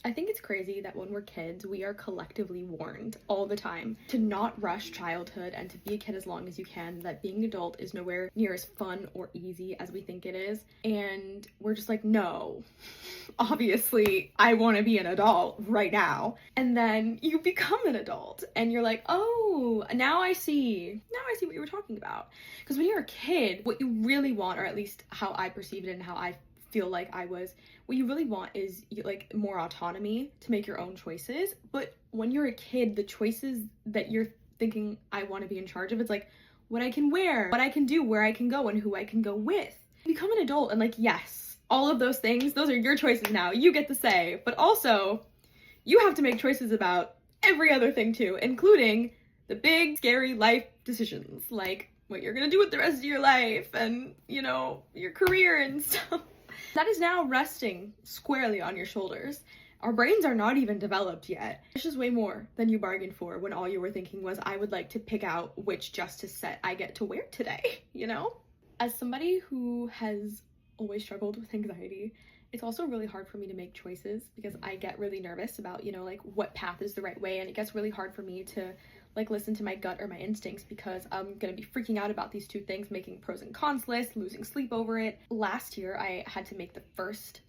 I think it's crazy that when we're kids, we are collectively warned all the time to not rush childhood and to be a kid as long as you can, that being an adult is nowhere near as fun or easy as we think it is. And we're just like, no, obviously, I want to be an adult right now. And then you become an adult and you're like, oh, now I see what you were talking about. Because when you're a kid, what you really want, or at least how I perceived it and how I feel like I was, what you really want is like more autonomy to make your own choices. But when you're a kid, the choices that you're thinking I want to be in charge of, it's like what I can wear, what I can do, where I can go, and who I can go with. You become an adult and like, yes, all of those things, those are your choices now. You get to say, but also you have to make choices about every other thing too, including the big, scary life decisions, like what you're gonna do with the rest of your life and, you know, your career and stuff. That is now resting squarely on your shoulders. Our brains are not even developed yet. It's just way more than you bargained for when all you were thinking was, I would like to pick out which justice set I get to wear today, you know? As somebody who has always struggled with anxiety, it's also really hard for me to make choices because I get really nervous about, you know, like what path is the right way, and it gets really hard for me to like listen to my gut or my instincts because I'm gonna be freaking out about these two things, making pros and cons lists, losing sleep over it. Last year, I had to make the first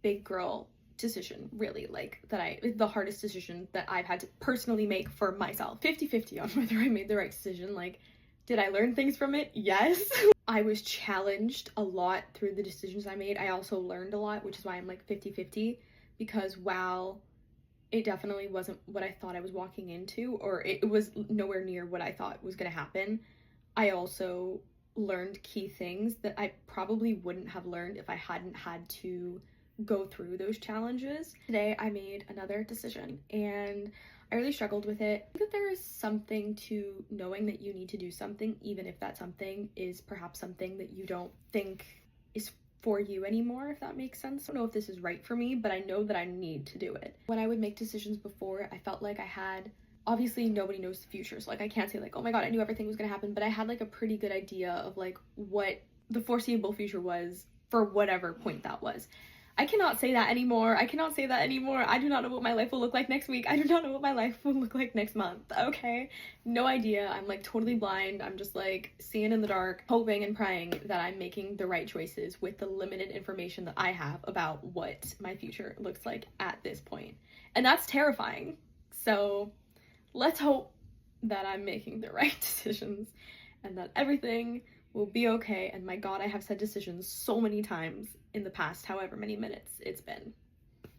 big girl decision, really, like the hardest decision that I've had to personally make for myself. 50-50 on whether I made the right decision. Like, did I learn things from it? Yes. I was challenged a lot through the decisions I made. I also learned a lot, which is why I'm like 50-50, because while it definitely wasn't what I thought I was walking into, or it was nowhere near what I thought was gonna happen, I also learned key things that I probably wouldn't have learned if I hadn't had to go through those challenges. Today I made another decision and I really struggled with it. I think that there is something to knowing that you need to do something, even if that something is perhaps something that you don't think is for you anymore, if that makes sense. I don't know if this is right for me, but I know that I need to do it. When I would make decisions before, I felt like I had, obviously nobody knows the future, so like I can't say like, oh my god, I knew everything was gonna happen, but I had like a pretty good idea of like what the foreseeable future was for whatever point that was. I cannot say that anymore. I cannot say that anymore. I do not know what my life will look like next week. I do not know what my life will look like next month, okay? No idea. I'm like totally blind. I'm just like seeing in the dark, hoping and praying that I'm making the right choices with the limited information that I have about what my future looks like at this point. And that's terrifying. So let's hope that I'm making the right decisions and that everything will be okay. And my god, I have said decisions so many times in the past however many minutes it's been.